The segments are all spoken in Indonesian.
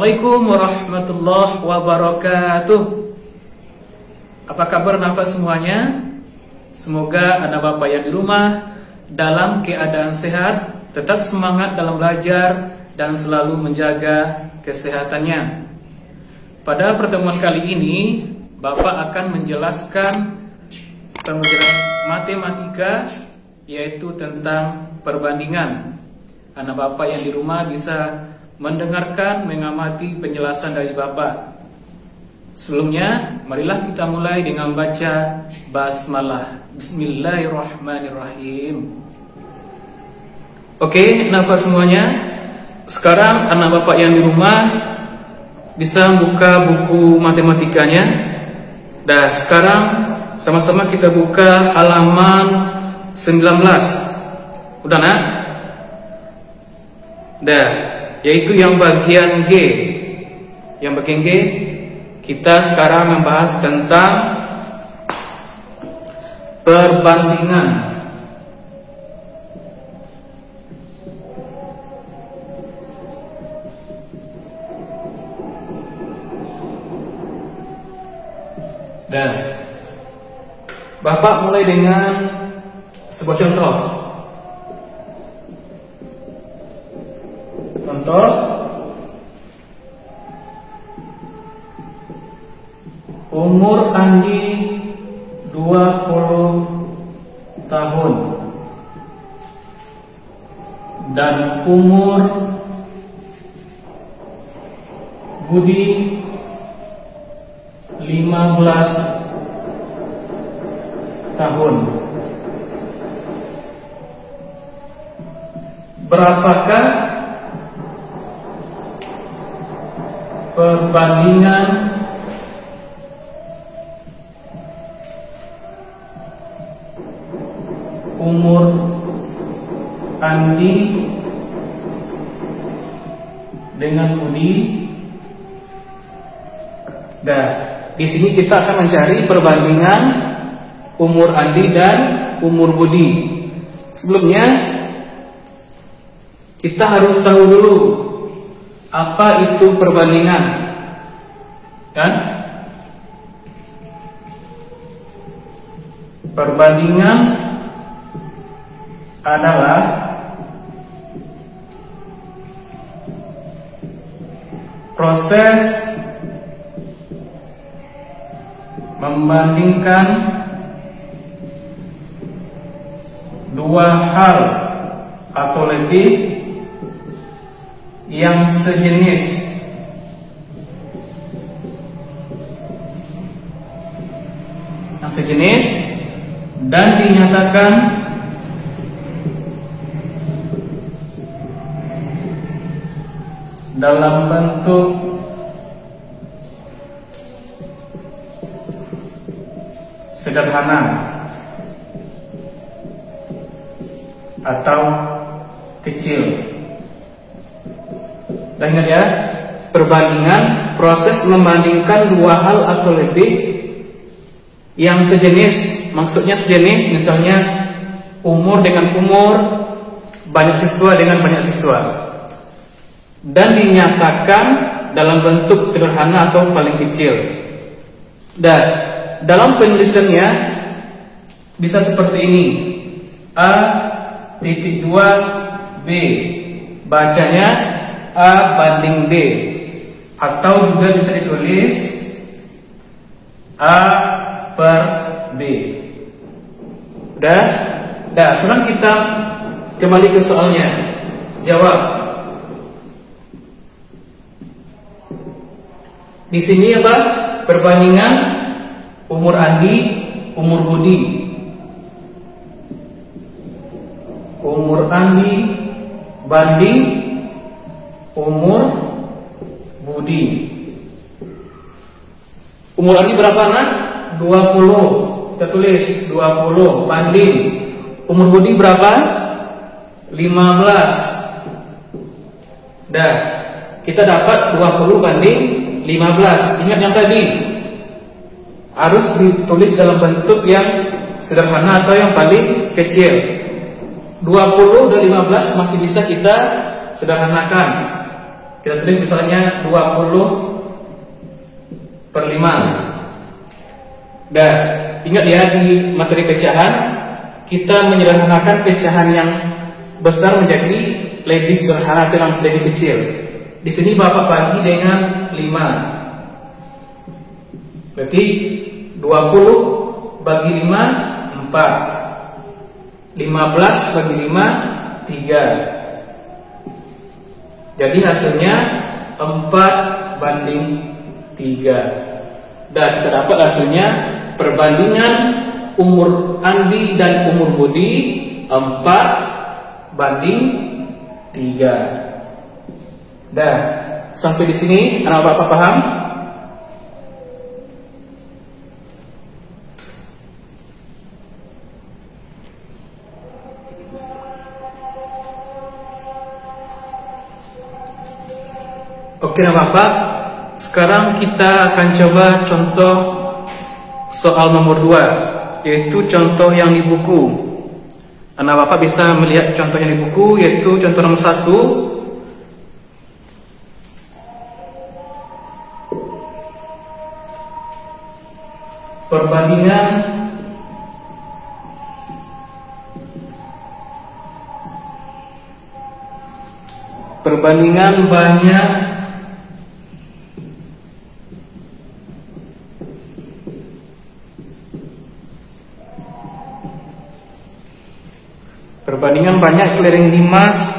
Assalamualaikum warahmatullahi wabarakatuh. Apa kabar Bapak semuanya? Semoga anak Bapak yang di rumah dalam keadaan sehat, tetap semangat dalam belajar dan selalu menjaga kesehatannya. Pada pertemuan kali ini, Bapak akan menjelaskan pembelajaran matematika, yaitu tentang perbandingan. Anak Bapak yang di rumah bisa mendengarkan, mengamati penjelasan dari Bapak. Sebelumnya, marilah kita mulai dengan baca basmalah. Bismillahirrahmanirrahim. Oke, anak Bapak semuanya, sekarang anak Bapak yang di rumah bisa buka buku matematikanya. Dan sekarang sama-sama kita buka halaman 19. Udah nak? Dah, yaitu yang bagian G. Yang bagian G, kita sekarang membahas tentang perbandingan. Dan Bapak mulai dengan sebuah contoh. Contoh, umur Andi 20 tahun dan umur Budi 15 tahun. Berapakah perbandingan umur Andi dengan Budi? Nah, di sini kita akan mencari perbandingan umur Andi dan umur Budi. Sebelumnya kita harus tahu dulu apa itu perbandingan, kan? Perbandingan adalah proses membandingkan dua hal atau lebih yang sejenis dan dinyatakan dalam bentuk sederhana atau kecil. Dan ingat ya, perbandingan proses membandingkan dua hal atau lebih yang sejenis. Maksudnya sejenis, misalnya umur dengan umur, banyak siswa dengan banyak siswa, dan dinyatakan dalam bentuk sederhana atau paling kecil. Dan dalam penulisannya bisa seperti ini: A.2 B, bacanya A banding B, atau juga bisa ditulis A per B. Dah, sekarang kita kembali ke soalnya. Jawab. Di sini apa? Perbandingan umur Andi, umur Budi. Umur Andi banding umur Budi. Umur Andi berapa nak? 20. Kita tulis 20 banding umur Budi berapa? 15. Dah, kita dapat 20 banding 15. Ingat yang tadi, harus ditulis dalam bentuk yang sederhana atau yang paling kecil. 20 dan 15 masih bisa kita sederhanakan. Kita tulis misalnya 20/5. Dan ingat ya, di materi pecahan kita menyederhanakan pecahan yang besar menjadi lebih sederhana atau yang lebih kecil. Di sini Bapak bagi dengan 5. Berarti 20 bagi 5 4. 15 bagi 5 3. Jadi hasilnya 4/3. Dan kita dapat hasilnya perbandingan umur Andi dan umur Budi 4/3. Dah, sampai di sini anak Bapak paham? Oke anak Bapak, sekarang kita akan coba contoh soal nomor 2, yaitu contoh yang di buku. Anak Bapak bisa melihat contoh yang di buku, yaitu contoh nomor 1. Perbandingan banyak kelereng limas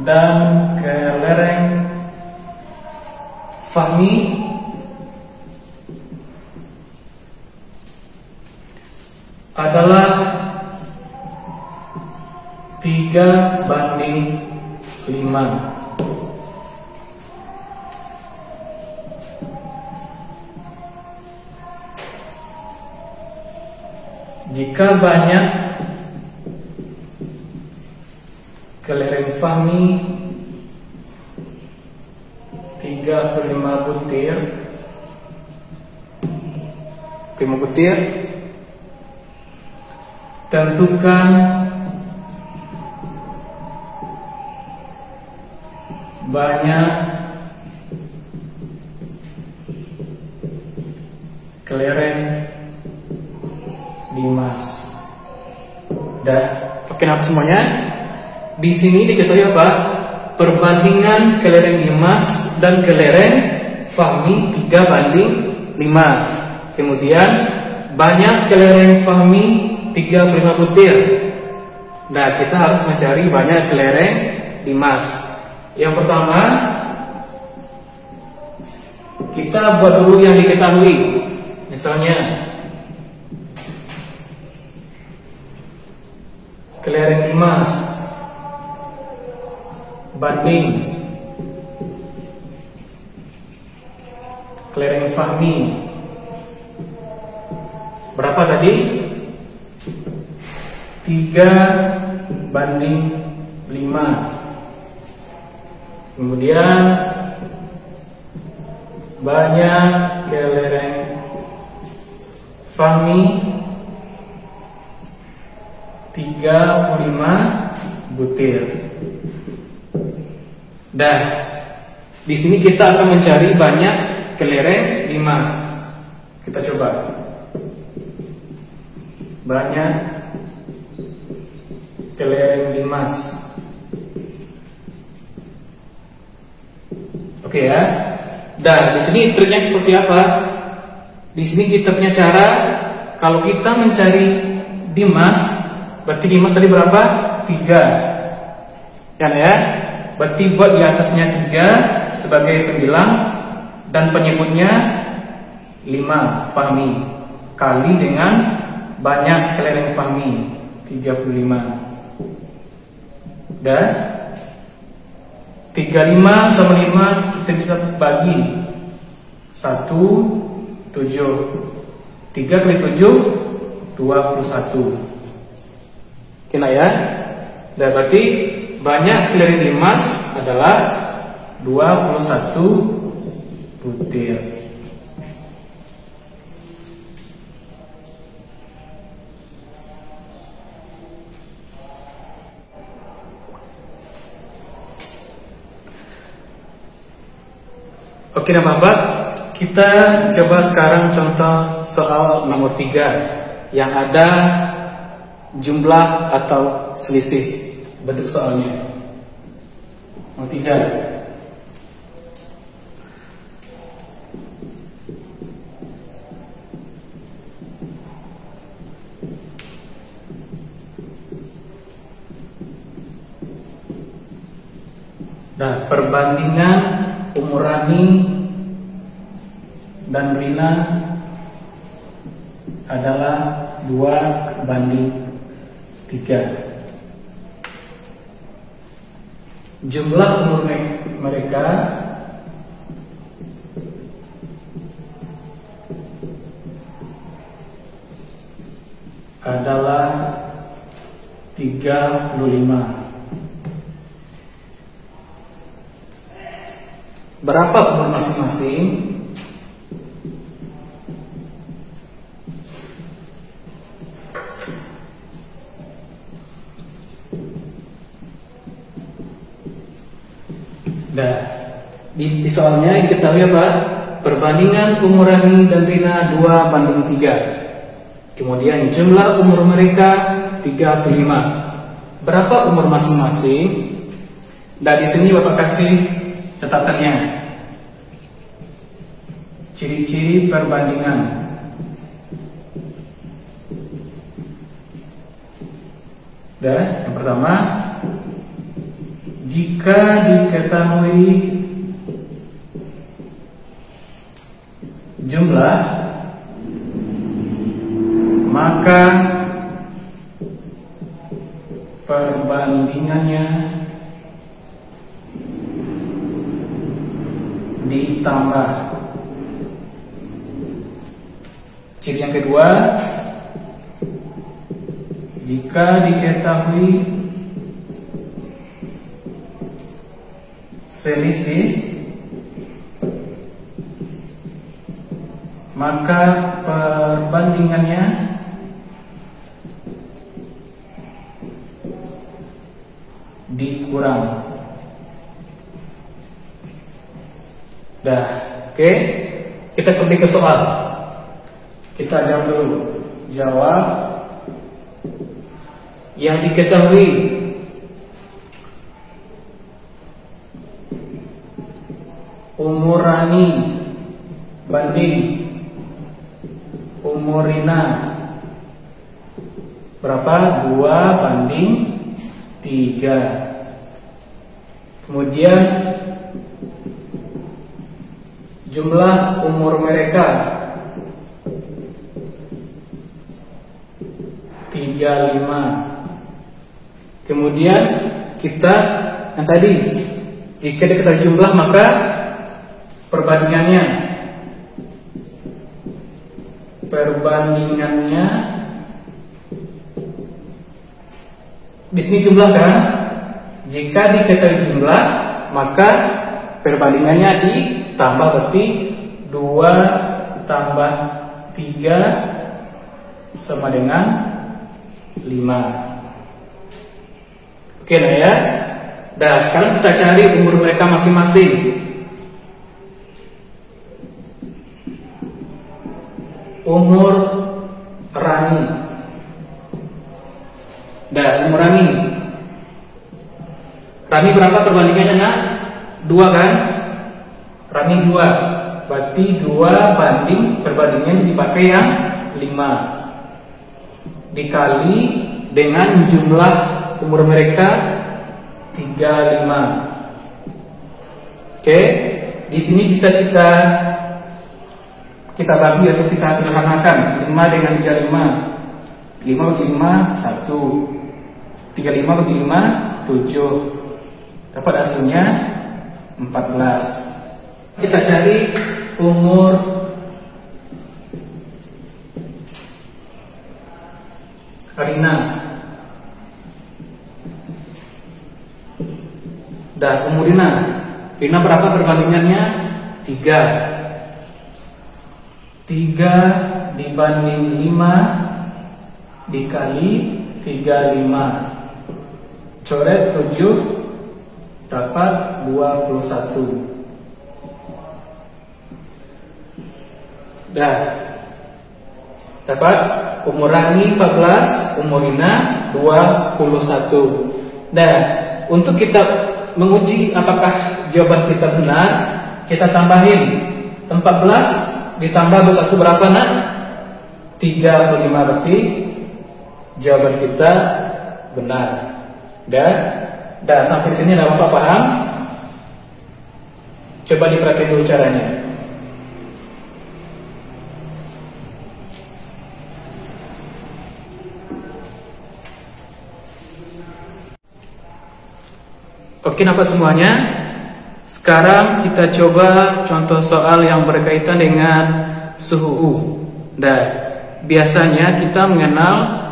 dan kelereng Fahmi adalah 3/5. Jika banyak kelereng Fahmi 3/5 butir, tentukan banyak kelereng limas. Dah, oke semuanya. Di sini diketahui apa? Perbandingan kelereng limas dan kelereng Fahmi 3/5. Kemudian banyak kelereng Fahmi 3/5 butir. Nah, kita harus mencari banyak kelereng limas. Yang pertama, kita buat dulu yang diketahui. Misalnya kelereng limas banding kelereng Fahmi. Berapa tadi? 3/5. Kemudian banyak kelereng Fahmi 35 butir. Dah, di sini kita akan mencari banyak kelereng limas. Kita coba. Banyak kelereng limas. Oke ya. Dah, di sini triknya seperti apa? Di sini kita punya cara. Kalau kita mencari limas, berarti limas tadi berapa? 3. Ya. Berarti buat di atasnya 3 sebagai pembilang dan penyebutnya 5 Fahmi kali dengan banyak kelereng Fahmi 35. Dan 35 sama 5 kita bisa bagi 1, 7. 3 kali 7 21. Kena ya. Dan berarti banyak kelereng limas adalah 21 butir. Oke Bapak, kita coba sekarang contoh soal nomor 3 yang ada jumlah atau selisih. Bentuk soalnya nomor 3. Nah, perbandingan umur Rani dan Rina adalah 2:3. Jumlah umur mereka adalah 35. Berapa umur masing-masing? Nah, di soalnya kita lihat apa? Perbandingan umur Rani dan Rina 2:3. Kemudian jumlah umur mereka 35. Berapa umur masing-masing? Nah, di sini Bapak kasih catatannya. Ciri-ciri perbandingan. Yang pertama, jika diketahui jumlah, maka perbandingannya ditambah. Ciri yang kedua, jika diketahui selisih, maka perbandingannya dikurang. Dah, oke. Kita kembali ke soal. Kita jawab dulu. Jawab. Yang diketahui umur Rani banding umur Rina berapa? 2:3. Kemudian jumlah umur mereka 35. Kemudian kita yang tadi, jika diketahui jumlah maka perbandingannya di sini jumlah kan? Jika diketahui jumlah maka perbandingannya ditambah, berarti 2+3 sama dengan 5. Oke lah ya. Nah, sekarang kita cari umur mereka masing-masing. Umur Rani. Nah, umur Rani. Rani berapa perbandingannya, nak? 2 kan? Rani 2. Berarti 2 banding perbandingannya dipakai yang 5. Dikali dengan jumlah umur mereka 35. Oke, di sini bisa kita bagi atau kita sederhanakan. 5 dengan 35. 5 bagi 5 1. 35 bagi 5 7. Dapat hasilnya 14. Kita cari umur Rina. Dan umur Rina berapa perbandingannya? 3. 3 dibanding 5 dikali 35. Coret 7 dapat 21. Dah. Dapat umurangi 14, umurina 21. Dan untuk kita menguji apakah jawaban kita benar, kita tambahin 14 ditambah 21 berapa nak? 35, berarti jawaban kita benar. Dah sampai sini ada Bapak paham? Coba diperhatikan dulu caranya. Oke, nampak semuanya? Sekarang kita coba contoh soal yang berkaitan dengan suhu U. Dan biasanya kita mengenal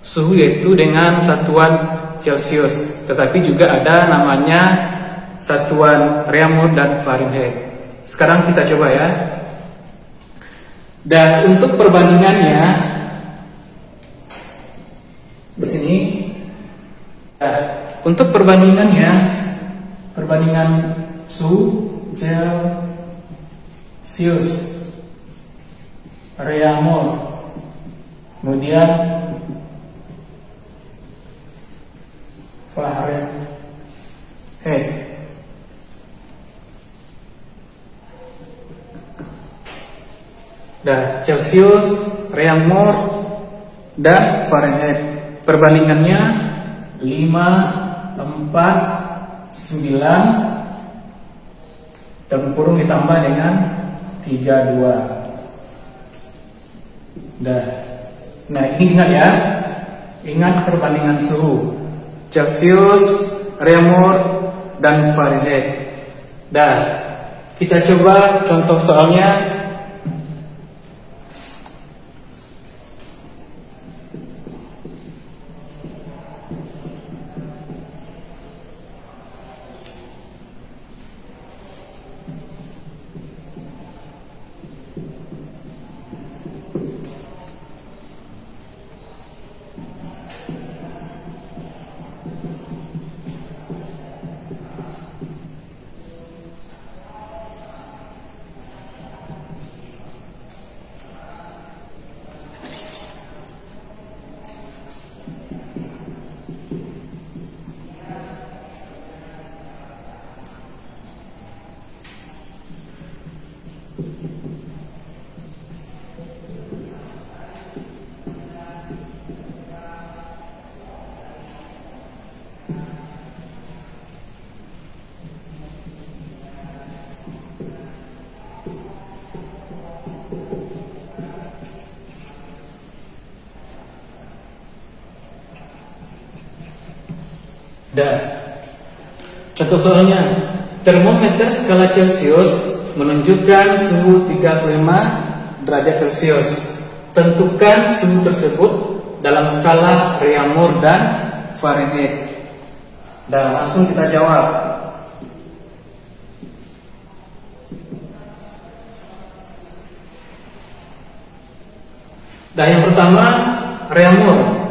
suhu yaitu dengan satuan Celcius, tetapi juga ada namanya satuan Reaumur dan Fahrenheit. Sekarang kita coba ya. Dan untuk perbandingannya di sini. Untuk perbandingannya, perbandingan suhu Celcius, Reaumur, kemudian Fahrenheit. Celcius, Reaumur, dan Fahrenheit. Perbandingannya 5, 4, 9 dan kurung ditambah dengan 32. Nah ini ingat ya, ingat perbandingan suhu Celcius, Reaumur, dan Fahrenheit. Kita coba contoh soalnya. Contoh soalnya, termometer skala Celcius menunjukkan suhu 35 derajat Celcius. Tentukan suhu tersebut dalam skala Reaumur dan Fahrenheit. Langsung kita jawab. Yang pertama Reaumur.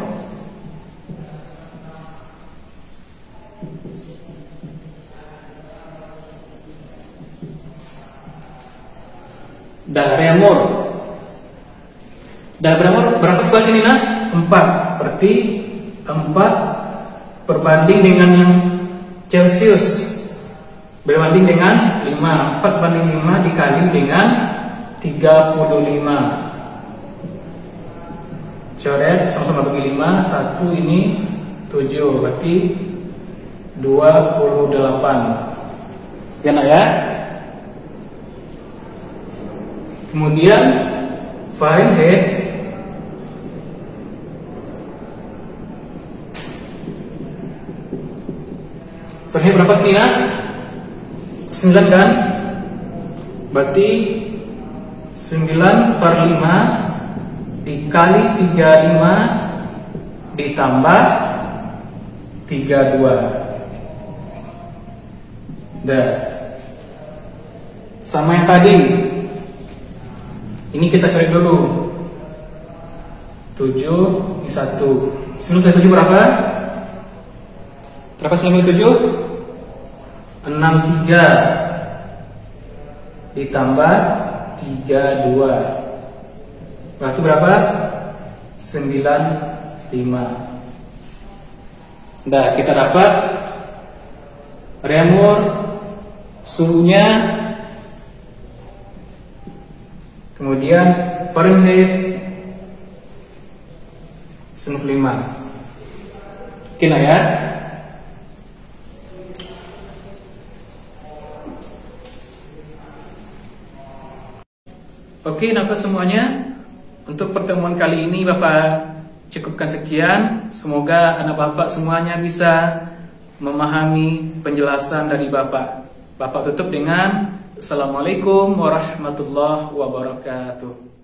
Reaumur. Berapa sebelah sini nak? 4. Berarti 4 berbanding dengan yang Celcius berbanding dengan 5. 4 banding 5 dikali dengan 35. Coret sama-sama bagi 5. 1 ini 7. Berarti 28. Ya nak ya? Kemudian Fahrenheit. Fahrenheit berapa sih nak? 9 kan? Berarti 9 per 5 dikali 35 ditambah 32. Sama yang tadi. Ini kita cari dulu. 7 ini 1. 9 kali 7 berapa? Berapa 9 kali 7? 63 ditambah 32. Berarti berapa? 95. Nah, kita dapat reaumur, suhunya, kemudian Fahrenheit 95. Oke nah ya. Oke, nah semuanya. Untuk pertemuan kali ini Bapak cukupkan sekian. Semoga anak Bapak semuanya bisa memahami penjelasan dari Bapak. Bapak tutup dengan Assalamualaikum warahmatullahi wabarakatuh.